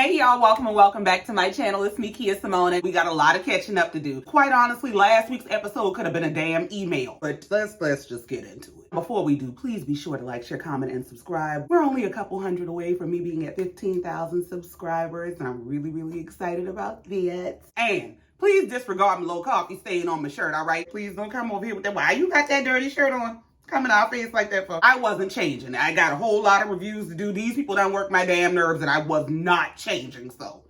Hey y'all, welcome and welcome back to my channel. It's me, KiaSimone, and we got a lot of catching up to do. Quite honestly, last week's episode could have been a damn email, but let's just get into it. Before we do, please be sure to like, share, comment, and subscribe. We're only a couple hundred away from me being at 15,000 subscribers, and I'm really excited about that. And please disregard my low coffee stain on my shirt, all right? Please don't come over here with that. Why you got that dirty shirt on? Coming out face like that for. I wasn't changing. I got a whole lot of reviews to do. These people don't work my damn nerves, and I was not changing. So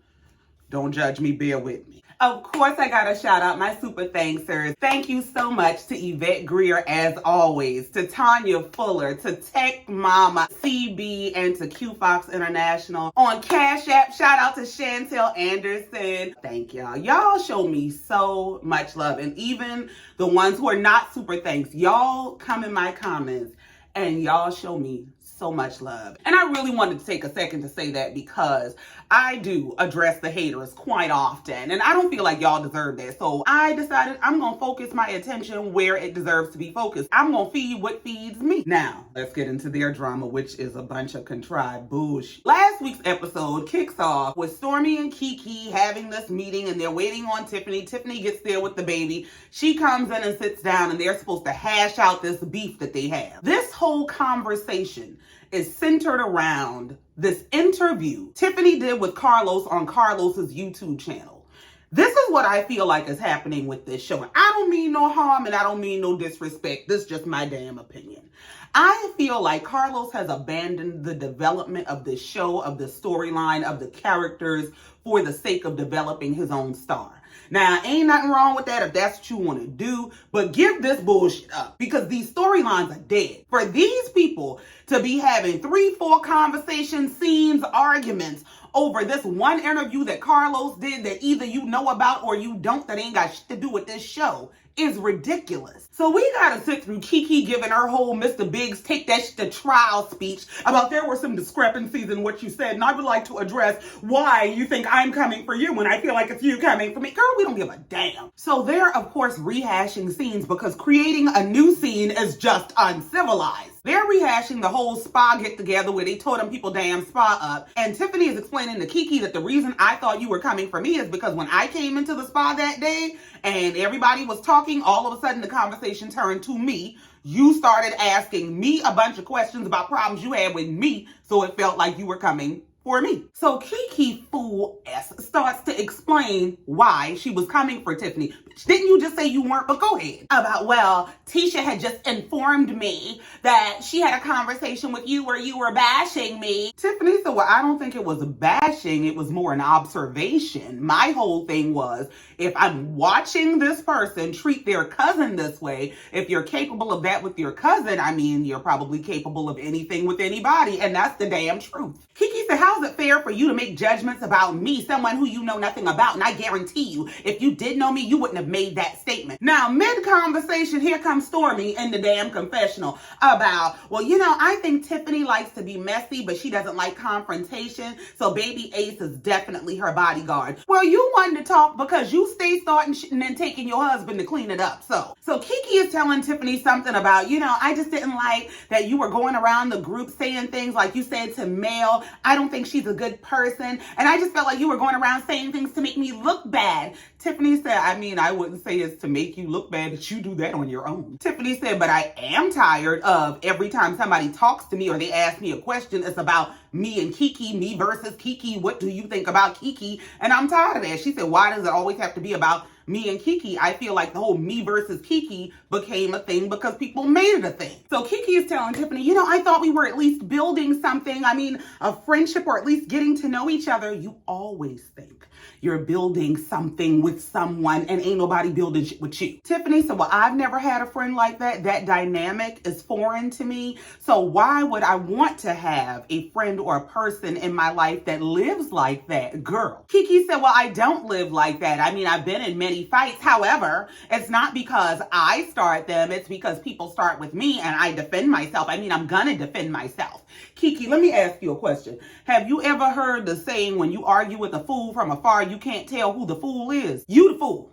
don't judge me, bear with me. Of course, I gotta shout out my super thanksters. Thank you so much to Yvette Greer, as always, to Tanya Fuller, to Tech Mama, CB, and to Q Fox International. On Cash App, shout out to Chantel Anderson. Thank y'all. Y'all show me so much love. And even the ones who are not super thanks, y'all come in my comments and y'all show me so much love. And I really wanted to take a second to say that because I do address the haters quite often, and I don't feel like y'all deserve that. So I decided I'm gonna focus my attention where it deserves to be focused. I'm gonna feed what feeds me. Now, let's get into their drama, which is a bunch of contrived bullshit. Last week's episode kicks off with Stormi and Kiki having this meeting, and they're waiting on Tiffany. Tiffany gets there with the baby. She comes in and sits down, and they're supposed to hash out this beef that they have. This whole conversation is centered around this interview Tiffany did with Carlos on Carlos's YouTube channel. This is what I feel like is happening with this show. I don't mean no harm and I don't mean no disrespect. This is just my damn opinion. I feel like Carlos has abandoned the development of this show, of the storyline, of the characters for the sake of developing his own star. Now, ain't nothing wrong with that if that's what you want to do, but give this bullshit up because these storylines are dead. For these people to be having 3-4 conversations, scenes, arguments over this one interview that Carlos did that either you know about or you don't, that ain't got shit to do with this show, is ridiculous. So we gotta sit through Kiki giving her whole Mr. Biggs take that shit to trial speech about there were some discrepancies in what you said, and I would like to address why you think I'm coming for you when I feel like it's you coming for me. Girl, we don't give a damn. So they're of course rehashing scenes because creating a new scene is just uncivilized. They're rehashing the whole spa get together where they tore them people damn spa up. And Tiffany is explaining to Kiki that the reason I thought you were coming for me is because when I came into the spa that day and everybody was talking, all of a sudden the conversation turned to me. You started asking me a bunch of questions about problems you had with me, so it felt like you were coming for me. So Kiki fool S starts to explain why she was coming for Tiffany. Didn't you just say you weren't? But go ahead. About, well, Tisha had just informed me that she had a conversation with you where you were bashing me. Tiffany said, well, I don't think it was bashing. It was more an observation. My whole thing was, if I'm watching this person treat their cousin this way, if you're capable of that with your cousin, I mean, you're probably capable of anything with anybody. And that's the damn truth. Kiki said, how's it fair for you to make judgments about me, someone who you know nothing about? And I guarantee you, if you did know me, you wouldn't have made that statement. Now, mid-conversation, here comes Stormi in the damn confessional about, well, you know, I think Tiffany likes to be messy, but she doesn't like confrontation. So baby Ace is definitely her bodyguard. Well, you wanted to talk because you stay starting shit and then taking your husband to clean it up. So Kiki is telling Tiffany something about, you know, I just didn't like that you were going around the group saying things like you said to Mel. I don't think she's a good person. And I just felt like you were going around saying things to make me look bad. Tiffany said, I mean, I wouldn't say it's to make you look bad, but you do that on your own. Tiffany said, but I am tired of every time somebody talks to me or they ask me a question, it's about me and Kiki, me versus Kiki. What do you think about Kiki? And I'm tired of that. She said, why does it always have to be about me and Kiki? I feel like the whole me versus Kiki became a thing because people made it a thing. So Kiki is telling Tiffany, you know, I thought we were at least building something. I mean, a friendship or at least getting to know each other. You always think you're building something with someone and ain't nobody building shit with you. Tiffany said, well, I've never had a friend like that. That dynamic is foreign to me. So why would I want to have a friend or a person in my life that lives like that? Girl. Kiki said, well, I don't live like that. I mean, I've been in many fights. However, it's not because I start them. It's because people start with me and I defend myself. I mean, I'm gonna defend myself. Kiki, let me ask you a question. Have you ever heard the saying, when you argue with a fool from afar, you can't tell who the fool is? You the fool.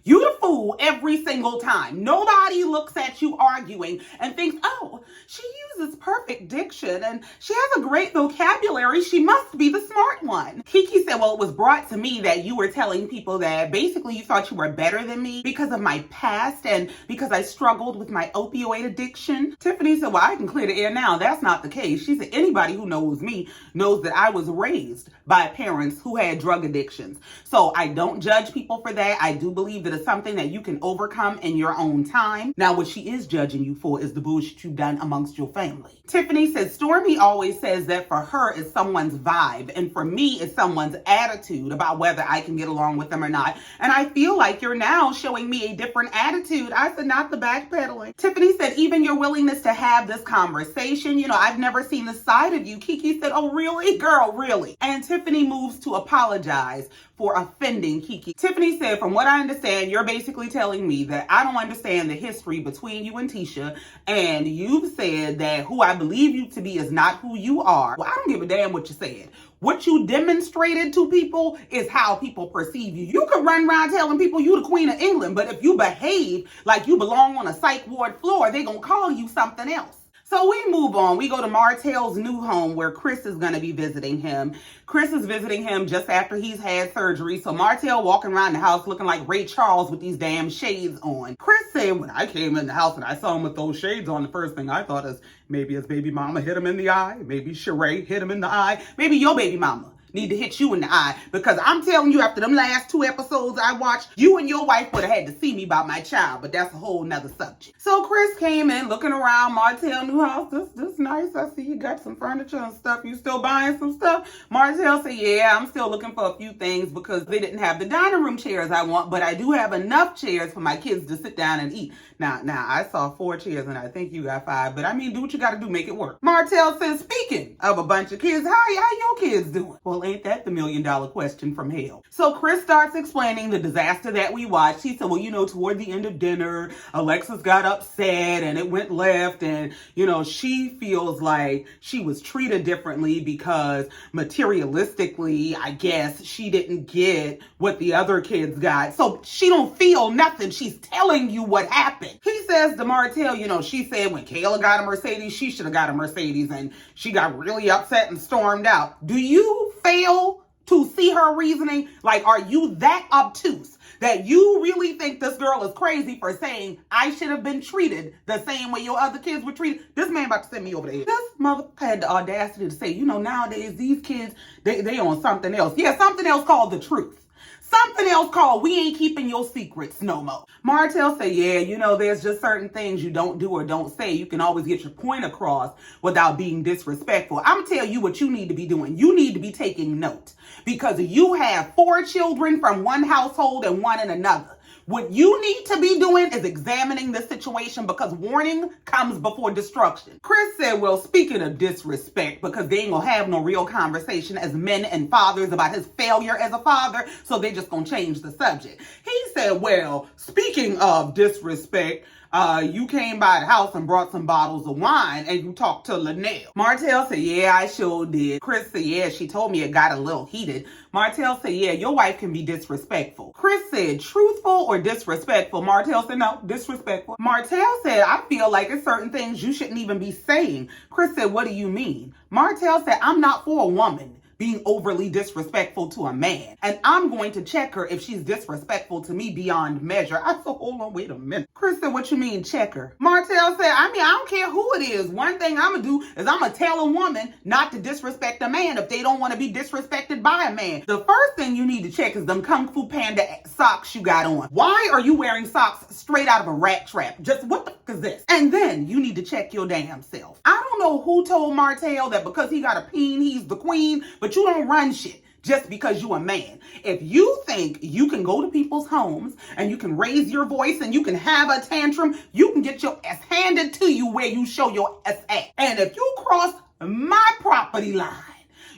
You the fool every single time. Nobody looks at you arguing and thinks, oh, she uses perfect diction and she has a great vocabulary. She must be the smart one. Kiki said, well, it was brought to me that you were telling people that basically you thought you were better than me because of my past and because I struggled with my opioid addiction. Tiffany said, well, I can clear the air now. That's not the case. She said, anybody who knows me knows that I was raised by parents who had drug addictions. So I don't judge people for that. I do believe that it's something that you can overcome in your own time. Now, what she is judging you for is the bullshit you've done amongst your family. Tiffany says, Stormi always says that for her it's someone's vibe, and for me it's someone's attitude about whether I can get along with them or not. And I feel like you're now showing me a different attitude. I said, not the backpedaling. Tiffany said, even your willingness to have this conversation, you know, I've never seen this side of you. Kiki said, oh, really? Girl, really? And Tiffany moves to apologize for offending Kiki. Tiffany said, from what I understand, you're basically telling me that I don't understand the history between you and Tisha, and you've said that who I believe you to be is not who you are. Well, I don't give a damn what you said. What you demonstrated to people is how people perceive you. You could run around telling people you the Queen of England, but if you behave like you belong on a psych ward floor, they're gonna call you something else. So we move on. We go to Martell's new home where Chris is going to be visiting him. Chris is visiting him just after he's had surgery. So Martell walking around the house looking like Ray Charles with these damn shades on. Chris said, when I came in the house and I saw him with those shades on, the first thing I thought is maybe his baby mama hit him in the eye. Maybe Sheree hit him in the eye. Maybe your baby mama need to hit you in the eye, because I'm telling you, after them last 2 episodes I watched, you and your wife would have had to see me about my child, but that's a whole nother subject. So Chris came in looking around Martell new house. This nice. I see you got some furniture and stuff. You still buying some stuff? Martell said, yeah, I'm still looking for a few things because they didn't have the dining room chairs I want, but I do have enough chairs for my kids to sit down and eat. Now I saw 4 chairs and I think you got 5, but I mean, do what you got to do, make it work. Martell says, speaking of a bunch of kids, how your kids doing? Well, ain't that the $1 million question from hell? So Chris starts explaining the disaster that we watched. He said, well, you know, toward the end of dinner, Alexis got upset and it went left, and, you know, she feels like she was treated differently because materialistically, I guess, she didn't get what the other kids got. So she don't feel nothing. She's telling you what happened. He says to Martell, you know, she said when Kayla got a Mercedes, she should have got a Mercedes, and she got really upset and stormed out. Do you fail to see her reasoning? Like, are you that obtuse that you really think this girl is crazy for saying I should have been treated the same way your other kids were treated? This man about to send me over the edge. This mother had the audacity to say, you know, nowadays these kids, they on something else. Yeah, something else called the truth. Something else called we ain't keeping your secrets no more. Martell said, yeah, you know, there's just certain things you don't do or don't say. You can always get your point across without being disrespectful. I'm going to tell you what you need to be doing. You need to be taking note, because you have 4 children from one household and one in another. What you need to be doing is examining the situation, because warning comes before destruction. Chris said, well, speaking of disrespect, because they ain't gonna have no real conversation as men and fathers about his failure as a father, so they're just gonna change the subject. He said, well, speaking of disrespect, you came by the house and brought some bottles of wine and you talked to Linnell. Martell said, yeah, I sure did. Chris said, yeah, she told me it got a little heated. Martell said, yeah, your wife can be disrespectful. Chris said, truthful or disrespectful? Martell said, no, disrespectful. Martell said, I feel like it's certain things you shouldn't even be saying. Chris said, what do you mean? Martell said, I'm not for a woman being overly disrespectful to a man, and I'm going to check her if she's disrespectful to me beyond measure. I said, hold on, wait a minute. Chris said, what you mean check her? Martell said, I don't care who it is. One thing I'm gonna do is I'm gonna tell a woman not to disrespect a man if they don't want to be disrespected by a man. The first thing you need to check is them Kung Fu Panda socks you got on. Why are you wearing socks straight out of a rat trap? Just what the fuck is this? And then you need to check your damn self. I don't know who told Martell that because he got a peen, he's the queen, but you don't run shit just because you a man. If you think you can go to people's homes and you can raise your voice and you can have a tantrum, you can get your ass handed to you where you show your ass at. And if you cross my property line,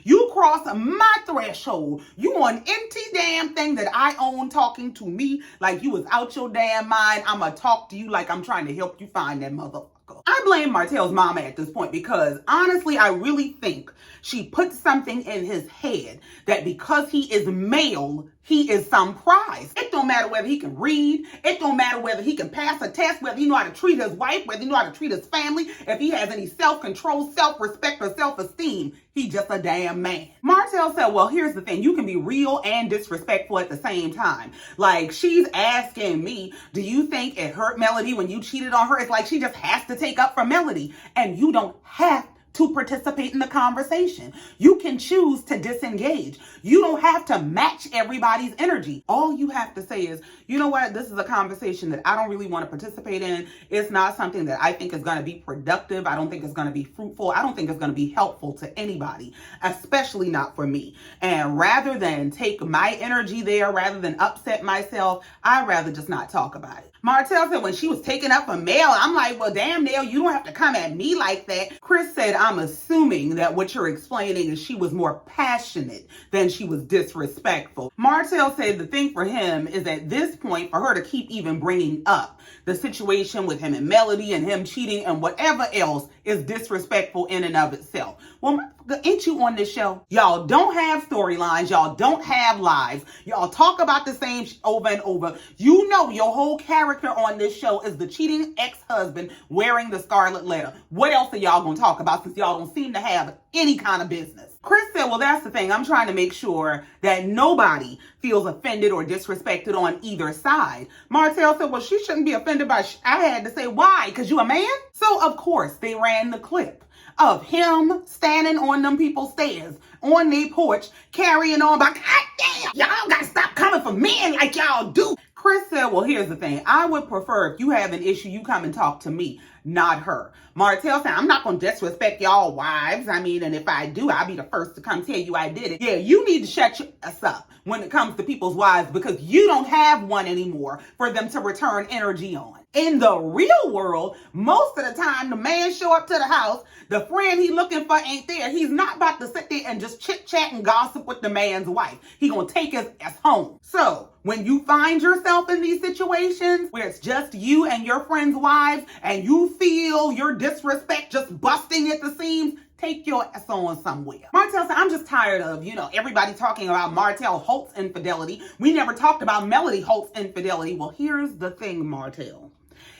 you cross my threshold, you on empty damn thing that I own talking to me like you was out your damn mind, I'ma talk to you like I'm trying to help you find that motherfucker. I blame Martell's mama at this point, because honestly, I really think she put something in his head that because he is male, he is some prize. It don't matter whether he can read. It don't matter whether he can pass a test, whether he know how to treat his wife, whether he know how to treat his family, if he has any self-control, self-respect, or self-esteem. He just a damn man. Martell said, well, here's the thing. You can be real and disrespectful at the same time. Like, she's asking me, do you think it hurt Melody when you cheated on her? It's like she just has to take up for Melody. And you don't have to participate in the conversation. You can choose to disengage. You don't have to match everybody's energy. All you have to say is, you know what? This is a conversation that I don't really want to participate in. It's not something that I think is going to be productive. I don't think it's going to be fruitful. I don't think it's going to be helpful to anybody, especially not for me. And rather than take my energy there, rather than upset myself, I'd rather just not talk about it. Martell said when she was taking up a male, I'm like, well, damn, Nell, you don't have to come at me like that. Chris said, I'm assuming that what you're explaining is she was more passionate than she was disrespectful. Martell said the thing for him is at this point, for her to keep even bringing up the situation with him and Melody and him cheating and whatever else is disrespectful in and of itself. Well, ain't you on this show? Y'all don't have storylines. Y'all don't have lives. Y'all talk about the same over and over. You know your whole character on this show is the cheating ex-husband wearing the scarlet letter. What else are y'all going to talk about since y'all don't seem to have any kind of business? Chris said, well, that's the thing. I'm trying to make sure that nobody feels offended or disrespected on either side. Martell said, well, she shouldn't be offended by, I had to say, why? Because you a man? So, of course, they ran the clip of him standing on them people's stairs on their porch, carrying on by, God damn, y'all got to stop coming for men like y'all do. Chris said, well, here's the thing. I would prefer if you have an issue, you come and talk to me, not her. Martell said, I'm not going to disrespect y'all wives. I mean, and if I do, I'll be the first to come tell you I did it. Yeah, you need to shut your ass up when it comes to people's wives because you don't have one anymore for them to return energy on. In the real world, most of the time, the man show up to the house, the friend he looking for ain't there. He's not about to sit there and just chit-chat and gossip with the man's wife. He gonna take his ass home. So, when you find yourself in these situations where it's just you and your friend's wives and you feel your disrespect just busting at the seams, take your ass on somewhere. Martell said, I'm just tired of, everybody talking about Martell Holt's infidelity. We never talked about Melody Holt's infidelity. Well, here's the thing, Martell.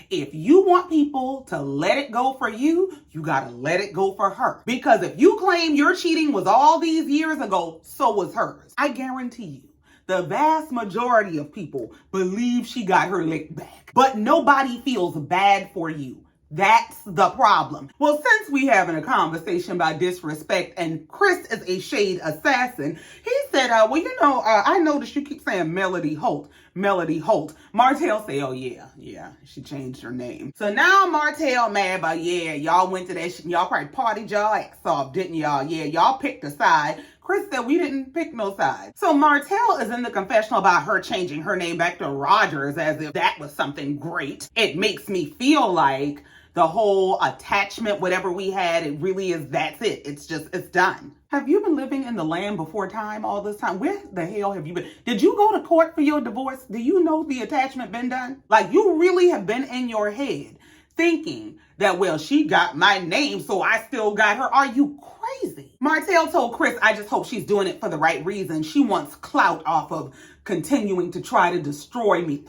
If you want people to let it go for you, you gotta let it go for her. Because if you claim your cheating was all these years ago, so was hers. I guarantee you, the vast majority of people believe she got her lick back. But nobody feels bad for you. That's the problem. Well, since we having a conversation about disrespect and Chris is a shade assassin, he said, I noticed you keep saying Melody Holt. Melody Holt. Martell said, oh yeah, she changed her name. So now Martell mad about, y'all went to that shit and y'all probably partied y'all ass off, didn't y'all? Yeah, y'all picked a side. Chris said, we didn't pick no side. So Martell is in the confessional about her changing her name back to Rogers as if that was something great. It makes me feel like the whole attachment, whatever we had, it really is, that's it. It's done. Have you been living in the land before time all this time? Where the hell have you been? Did you go to court for your divorce? Do you know the attachment been done? Like, you really have been in your head thinking that, well, she got my name, so I still got her. Are you crazy? Martell told Chris, I just hope she's doing it for the right reason. She wants clout off of continuing to try to destroy me.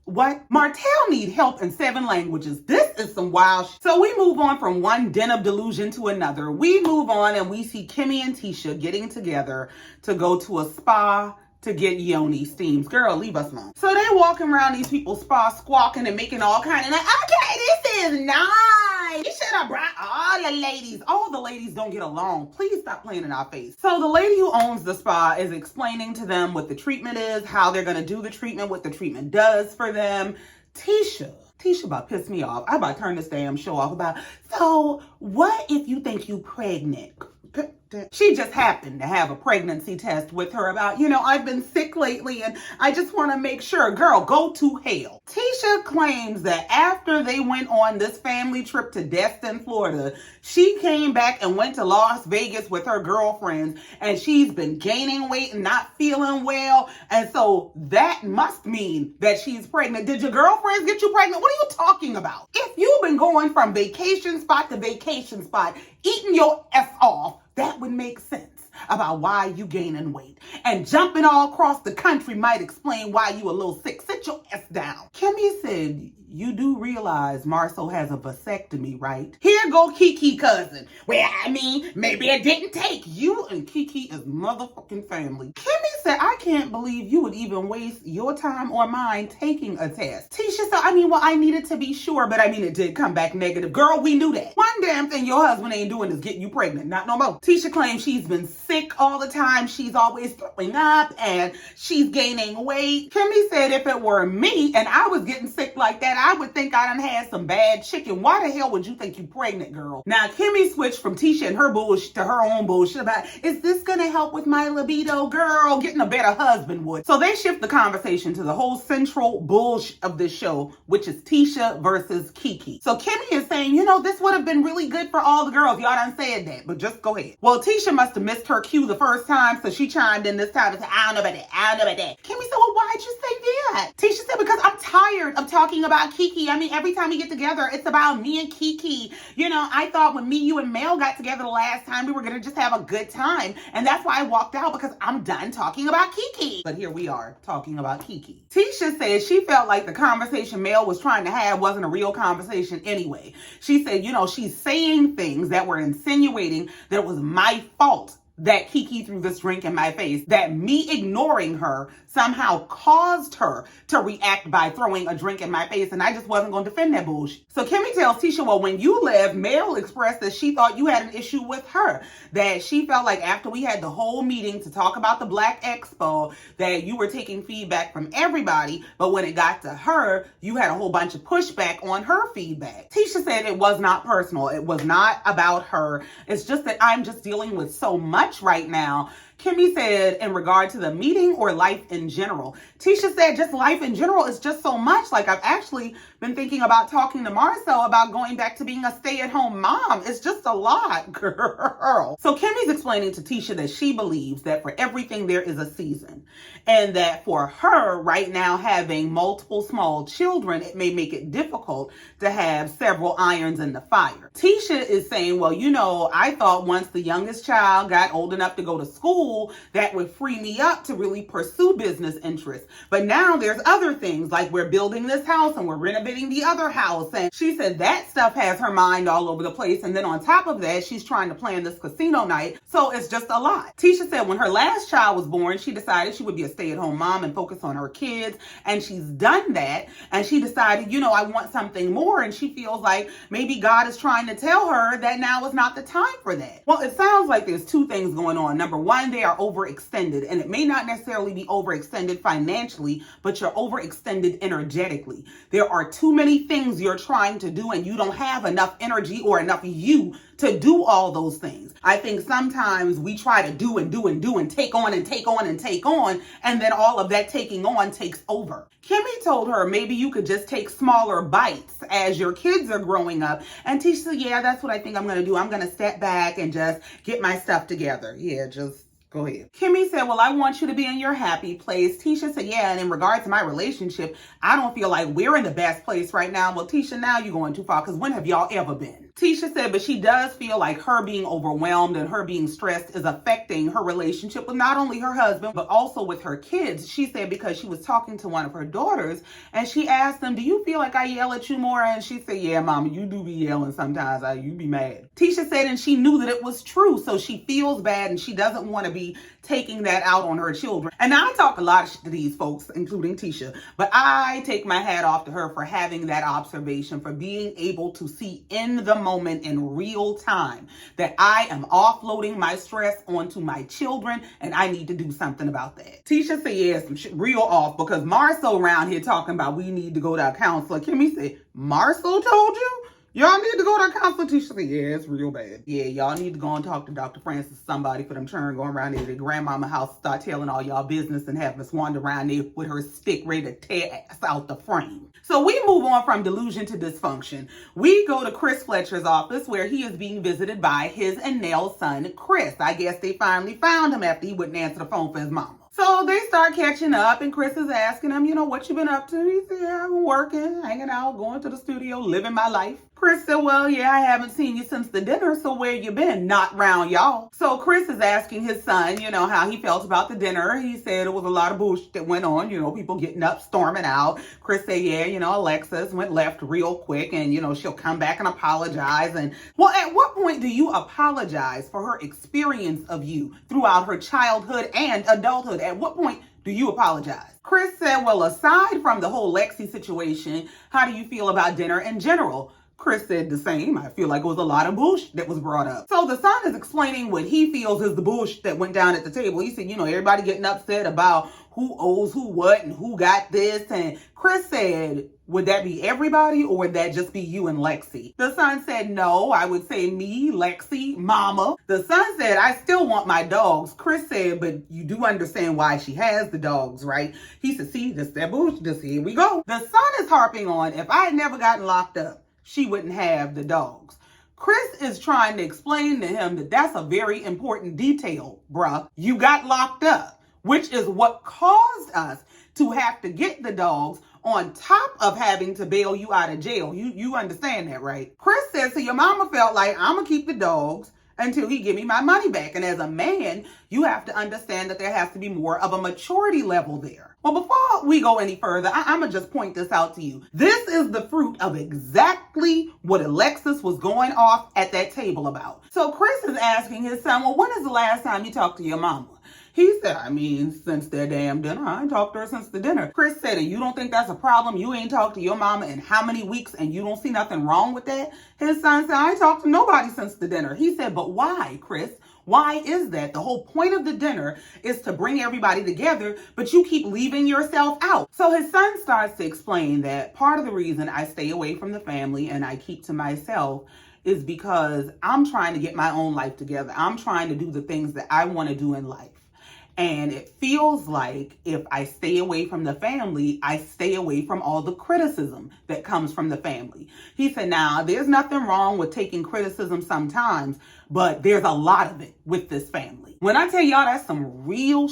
What? Martell need help in 7 languages. This is some wild shit. So we move on from one den of delusion to another. We move on and we see Kimmy and Tisha getting together to go to a spa to get yoni steams. Girl, leave us alone. So they walking around these people's spa squawking and making all kind of okay, this is nice. You should have brought all the ladies. All the ladies don't get along. Please stop playing in our face. So the lady who owns the spa is explaining to them what the treatment is, how they're going to do the treatment, what the treatment does for them. Tisha about pissed me off. I about to turn this damn show off about, so what if you think you pregnant? She just happened to have a pregnancy test with her about, I've been sick lately and I just want to make sure. Girl, go to hell. Tisha claims that after they went on this family trip to Destin, Florida, she came back and went to Las Vegas with her girlfriends and she's been gaining weight and not feeling well. And so that must mean that she's pregnant. Did your girlfriends get you pregnant? What are you talking about? If you've been going from vacation spot to vacation spot, eating your ass off, that would make sense. about why you gaining weight. And jumping all across the country might explain why you a little sick. Sit your ass down. Kimmy said, you do realize Marcel has a vasectomy, right? Here go Kiki cousin. Well, I mean, maybe it didn't take. You and Kiki is motherfucking family. Kimmy said, I can't believe you would even waste your time or mine taking a test. Tisha said, I needed to be sure, but it did come back negative. Girl, we knew that. One damn thing your husband ain't doing is getting you pregnant. Not no more. Tisha claims she's been sick all the time. She's always throwing up and she's gaining weight. Kimmy said if it were me and I was getting sick like that, I would think I done had some bad chicken. Why the hell would you think you pregnant, girl? Now, Kimmy switched from Tisha and her bullshit to her own bullshit about, is this gonna help with my libido? Girl, getting a better husband would. So they shift the conversation to the whole central bullshit of this show, which is Tisha versus Kiki. So Kimmy is saying, this would have been really good for all the girls. Y'all done said that, but just go ahead. Well, Tisha must have missed her cue the first time, so she chimed in this time and said, I don't know about that. Kimmy said, well, why'd you say that? Tisha said, because I'm tired of talking about Kiki. Every time we get together, it's about me and Kiki. I thought when me, you, and Mel got together the last time, we were going to just have a good time. And that's why I walked out, because I'm done talking about Kiki. But here we are talking about Kiki. Tisha said she felt like the conversation Mel was trying to have wasn't a real conversation anyway. She said, she's saying things that were insinuating that it was my fault that Kiki threw this drink in my face, that me ignoring her somehow caused her to react by throwing a drink in my face, and I just wasn't going to defend that bullshit. So Kimmy tells Tisha, well, when you left, Mel expressed that she thought you had an issue with her, that she felt like after we had the whole meeting to talk about the Black Expo, that you were taking feedback from everybody, but when it got to her, you had a whole bunch of pushback on her feedback. Tisha said it was not personal. It was not about her. It's just that I'm just dealing with so much right now. Kimmy said in regard to the meeting or life in general. Tisha said just life in general is just so much. Like, I've actually been thinking about talking to Marcel about going back to being a stay-at-home mom. It's just a lot, girl. So Kimmy's explaining to Tisha that she believes that for everything there is a season. And that for her right now, having multiple small children, it may make it difficult to have several irons in the fire. Tisha is saying, well, I thought once the youngest child got old enough to go to school, that would free me up to really pursue business interests. But now there's other things, like we're building this house and we're renovating the other house. And she said that stuff has her mind all over the place. And then on top of that, she's trying to plan this casino night. So it's just a lot. Tisha said when her last child was born, she decided she would be a stay-at-home mom and focus on her kids. And she's done that. And she decided, I want something more. And she feels like maybe God is trying to tell her that now is not the time for that. Well, it sounds like there's two things going on. Number one, they are overextended. And it may not necessarily be overextended financially, but you're overextended energetically. There are too many things you're trying to do and you don't have enough energy or enough you to do all those things. I think sometimes we try to do and take on and take on and take on, and then all of that taking on takes over. Kimmy told her maybe you could just take smaller bites as your kids are growing up. And Tisha said, yeah, that's what I think I'm going to do. I'm going to step back and just get my stuff together. Yeah, just go ahead. Kimmy said, well, I want you to be in your happy place. Tisha said, yeah, and in regards to my relationship, I don't feel like we're in the best place right now. Well, Tisha, now you're going too far, because when have y'all ever been? Tisha said, but she does feel like her being overwhelmed and her being stressed is affecting her relationship with not only her husband, but also with her kids. She said because she was talking to one of her daughters and she asked them, do you feel like I yell at you more? And she said, yeah, mama, you do be yelling sometimes. You be mad. Tisha said, and she knew that it was true. So she feels bad and she doesn't want to be taking that out on her children. And now I talk a lot of shit to these folks, including Tisha, but I take my hat off to her for having that observation, for being able to see in the moment in real time that I am offloading my stress onto my children and I need to do something about that. Tisha said, yeah, some shit real off, because Marcel around here talking about we need to go to a counselor. Kimmy said, Marcel told you? Y'all need to go to a counselor. Tisha said, yeah, it's real bad. Yeah, y'all need to go and talk to Dr. Francis, somebody, for them children going around there to grandmama house, start telling all y'all business and have us wander around there with her stick ready to tear ass out the frame. So we move on from delusion to dysfunction. We go to Chris Fletcher's office where he is being visited by his and Nell's son, Chris. I guess they finally found him after he wouldn't answer the phone for his mama. So they start catching up and Chris is asking him, what you been up to? He said, yeah, I've been working, hanging out, going to the studio, living my life. Chris said, well, yeah, I haven't seen you since the dinner, so where you been? Not round y'all. So Chris is asking his son, how he felt about the dinner. He said it was a lot of bullshit that went on, people getting up, storming out. Chris said, yeah, Alexis went left real quick and, she'll come back and apologize. And, well, at what point do you apologize for her experience of you throughout her childhood and adulthood? At what point do you apologize? Chris said, well, aside from the whole Lexi situation, how do you feel about dinner in general? Chris said the same. I feel like it was a lot of bullshit that was brought up. So the son is explaining what he feels is the bullshit that went down at the table. He said, everybody getting upset about who owes who what and who got this. And Chris said, would that be everybody or would that just be you and Lexi? The son said, no, I would say me, Lexi, mama. The son said, I still want my dogs. Chris said, but you do understand why she has the dogs, right? He said, see, this that bullshit, just here we go. The son is harping on, if I had never gotten locked up, she wouldn't have the dogs. Chris is trying to explain to him that that's a very important detail, bruh. You got locked up, which is what caused us to have to get the dogs on top of having to bail you out of jail. You understand that, right? Chris says, so your mama felt like I'm going to keep the dogs until he give me my money back. And as a man, you have to understand that there has to be more of a maturity level there. Well, before we go any further, I'm going to just point this out to you. This is the fruit of exactly what Alexis was going off at that table about. So Chris is asking his son, well, when is the last time you talked to your mama? He said, since their damn dinner. I ain't talked to her since the dinner. Chris said, and you don't think that's a problem? You ain't talked to your mama in how many weeks and you don't see nothing wrong with that? His son said, I ain't talked to nobody since the dinner. He said, but why, Chris? Why is that? The whole point of the dinner is to bring everybody together, but you keep leaving yourself out. So his son starts to explain that part of the reason I stay away from the family and I keep to myself is because I'm trying to get my own life together. I'm trying to do the things that I want to do in life. And it feels like if I stay away from the family, I stay away from all the criticism that comes from the family. He said, now, there's nothing wrong with taking criticism sometimes, but there's a lot of it with this family. When I tell y'all that's some real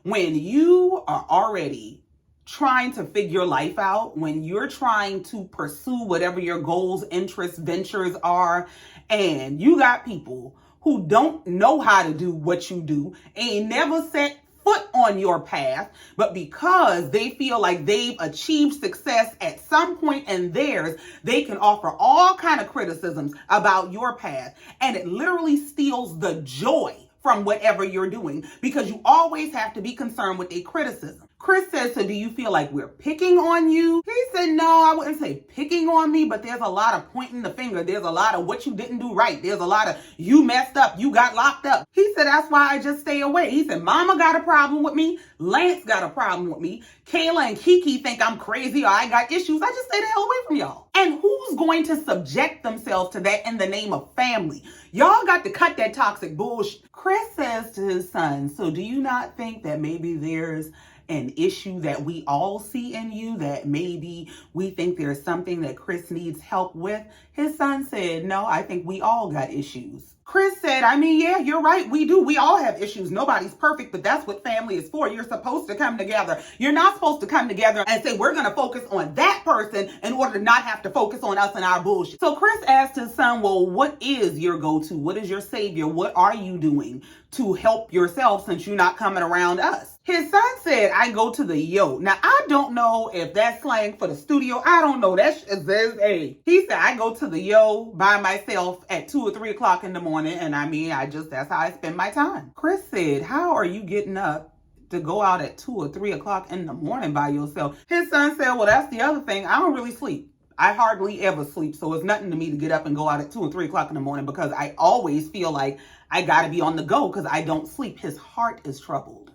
when you are already trying to figure life out, when you're trying to pursue whatever your goals, interests, ventures are, and you got people who don't know how to do what you do, ain't never set foot on your path, but because they feel like they've achieved success at some point in theirs, they can offer all kind of criticisms about your path, and it literally steals the joy from whatever you're doing because you always have to be concerned with a criticism. Chris says, so do you feel like we're picking on you? He said, no, I wouldn't say picking on me, but there's a lot of pointing the finger. There's a lot of what you didn't do right. There's a lot of you messed up. You got locked up. He said, that's why I just stay away. He said, mama got a problem with me. Lance got a problem with me. Kayla and Kiki think I'm crazy or I got issues. I just stay the hell away from y'all. And who's going to subject themselves to that in the name of family? Y'all got to cut that toxic bullshit. Chris says to his son, so do you not think that maybe there's an issue that we all see in you, that maybe we think there's something that Chris needs help with? His son said, no, I think we all got issues. Chris said, yeah, you're right. We do. We all have issues. Nobody's perfect, but that's what family is for. You're supposed to come together. You're not supposed to come together and say, we're going to focus on that person in order to not have to focus on us and our bullshit. So Chris asked his son, well, what is your go-to? What is your savior? What are you doing to help yourself since you're not coming around us? His son said, I go to the yo. Now, I don't know if that's slang for the studio. I don't know. That's he said, I go to the yo by myself at 2 or 3 o'clock in the morning. And that's how I spend my time. Chris said, how are you getting up to go out at 2 or 3 o'clock in the morning by yourself? His son said, well, that's the other thing. I don't really sleep. I hardly ever sleep. So it's nothing to me to get up and go out at 2 or 3 o'clock in the morning because I always feel like I got to be on the go because I don't sleep. His heart is troubled.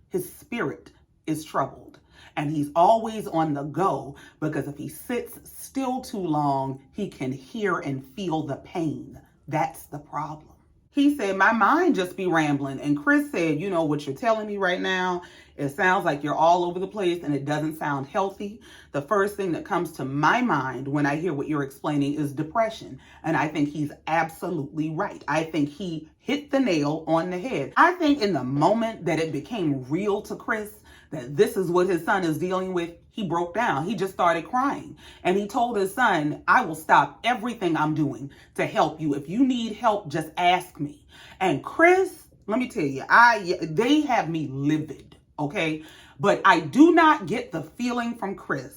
His spirit is troubled. And he's always on the go because if he sits still too long, he can hear and feel the pain. That's the problem. He said, my mind just be rambling. And Chris said, what you're telling me right now, it sounds like you're all over the place and it doesn't sound healthy. The first thing that comes to my mind when I hear what you're explaining is depression. And I think he's absolutely right. I think he hit the nail on the head. I think in the moment that it became real to Chris that this is what his son is dealing with, he broke down. He just started crying. And he told his son, I will stop everything I'm doing to help you. If you need help, just ask me. And Chris, let me tell you, they have me livid, okay? But I do not get the feeling from Chris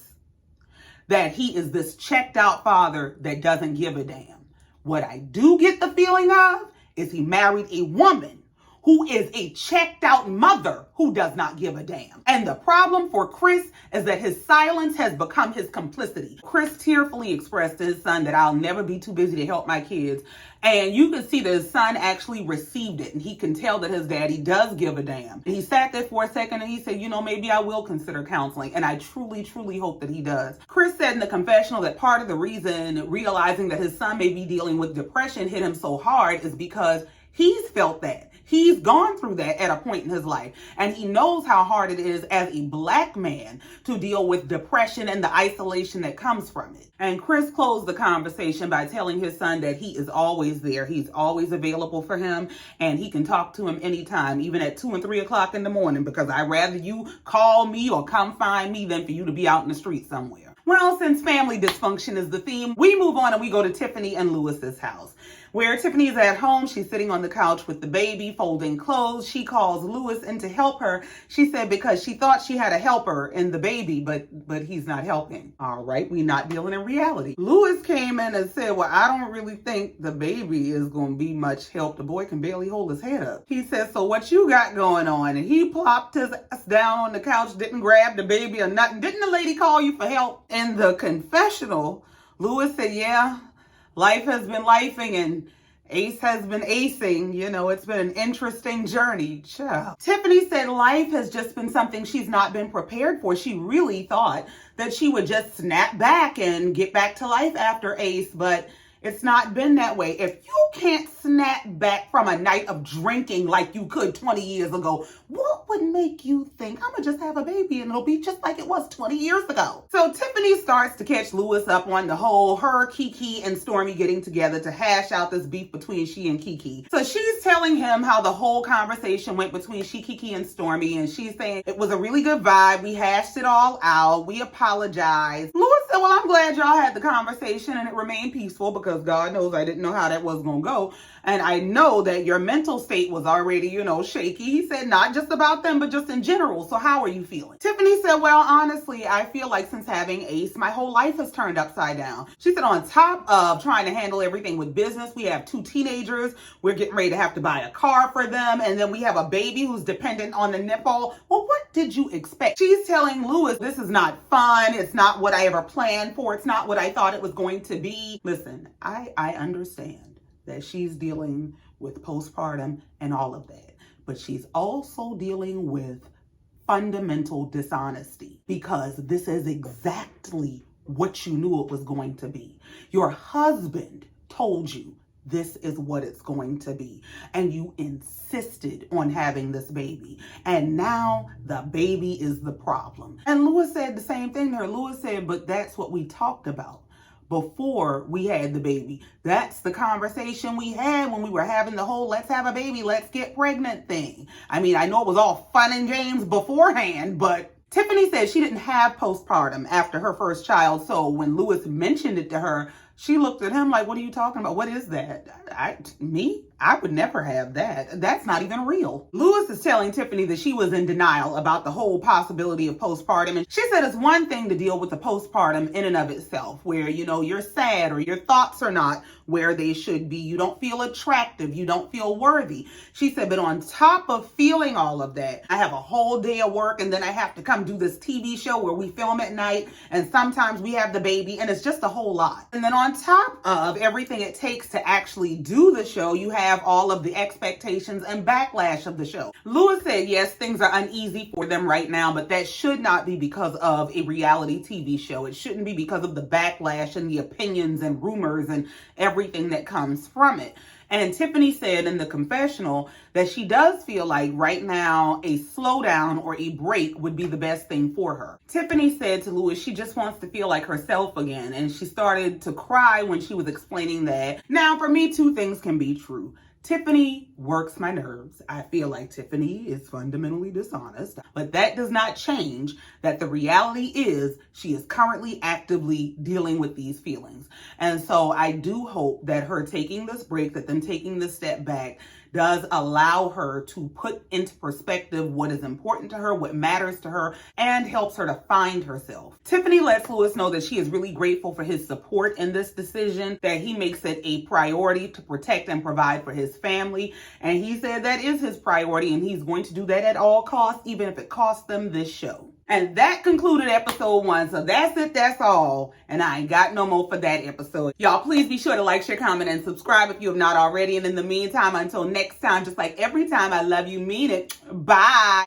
that he is this checked out father that doesn't give a damn. What I do get the feeling of is he married a woman who is a checked out mother who does not give a damn. And the problem for Chris is that his silence has become his complicity. Chris tearfully expressed to his son that I'll never be too busy to help my kids. And you can see that his son actually received it. And he can tell that his daddy does give a damn. And he sat there for a second and he said, maybe I will consider counseling. And I truly, truly hope that he does. Chris said in the confessional that part of the reason realizing that his son may be dealing with depression hit him so hard is because he's felt that. He's gone through that at a point in his life, and he knows how hard it is as a Black man to deal with depression and the isolation that comes from it. And Chris closed the conversation by telling his son that he is always there. He's always available for him, and he can talk to him anytime, even at 2 and 3 o'clock in the morning, because I'd rather you call me or come find me than for you to be out in the street somewhere. Well, since family dysfunction is the theme, we move on and we go to Tiffany and Louis's house, where Tiffany is at home. She's sitting on the couch with the baby, folding clothes. She calls Louis in to help her. She said because she thought she had a helper in the baby, but he's not helping. All right, we're not dealing in reality. Louis came in and said, well, I don't really think the baby is going to be much help. The boy can barely hold his head up. He said, so what you got going on? And he plopped his ass down on the couch, didn't grab the baby or nothing. Didn't the lady call you for help? In the confessional, Louis said, yeah, life has been lifing and Ace has been acing. It's been an interesting journey. Child. Tiffany said life has just been something she's not been prepared for. She really thought that she would just snap back and get back to life after Ace, but it's not been that way. If you can't snap back from a night of drinking like you could 20 years ago, what would make you think I'm gonna just have a baby and it'll be just like it was 20 years ago? So Tiffany starts to catch Louis up on the whole her, Keke, and Stormi getting together to hash out this beef between she and Keke. So she's telling him how the whole conversation went between she, Keke, and Stormi, and she's saying it was a really good vibe. We hashed it all out. We apologized. Louis said, well, I'm glad y'all had the conversation and it remained peaceful because God knows I didn't know how that was going to go. And I know that your mental state was already, shaky. He said, not just about them, but just in general. So how are you feeling? Tiffany said, well, honestly, I feel like since having Ace, my whole life has turned upside down. She said, on top of trying to handle everything with business, we have 2 teenagers. We're getting ready to have to buy a car for them. And then we have a baby who's dependent on the nipple. Well, what did you expect? She's telling Louis, this is not fun. It's not what I ever planned for. It's not what I thought it was going to be. Listen, I understand that she's dealing with postpartum and all of that, but she's also dealing with fundamental dishonesty, because this is exactly what you knew it was going to be. Your husband told you this is what it's going to be, and you insisted on having this baby, and now the baby is the problem. And Louis said the same thing to her. Louis said, but that's what we talked about before we had the baby. That's the conversation we had when we were having the whole let's have a baby, let's get pregnant thing. I mean, I know it was all fun and games beforehand, but Tiffany said she didn't have postpartum after her first child. So when Louis mentioned it to her, she looked at him like, what are you talking about? What is that? I would never have that. That's not even real. Louis is telling Tiffany that she was in denial about the whole possibility of postpartum. And she said it's one thing to deal with the postpartum in and of itself, where, you're sad or your thoughts are not where they should be. You don't feel attractive. You don't feel worthy. She said, but on top of feeling all of that, I have a whole day of work and then I have to come do this TV show where we film at night. And sometimes we have the baby and it's just a whole lot. And then on top of everything it takes to actually do the show, you have all of the expectations and backlash of the show. Louis said, yes, things are uneasy for them right now, but that should not be because of a reality TV show. It shouldn't be because of the backlash and the opinions and rumors and everything that comes from it. And Tiffany said in the confessional that she does feel like right now a slowdown or a break would be the best thing for her. Tiffany said to Louis she just wants to feel like herself again, and she started to cry when she was explaining that. Now, for me, 2 things can be true. Tiffany works my nerves. I feel like Tiffany is fundamentally dishonest, but that does not change that the reality is she is currently actively dealing with these feelings. And so I do hope that her taking this break, that them taking this step back, does allow her to put into perspective what is important to her, what matters to her, and helps her to find herself. Tiffany lets Louis know that she is really grateful for his support in this decision, that he makes it a priority to protect and provide for his family. And he said that is his priority, and he's going to do that at all costs, even if it costs them this show. And that concluded episode 1. So that's it. That's all. And I ain't got no more for that episode. Y'all, please be sure to like, share, comment, and subscribe if you have not already. And in the meantime, until next time, just like every time, I love you, mean it. Bye.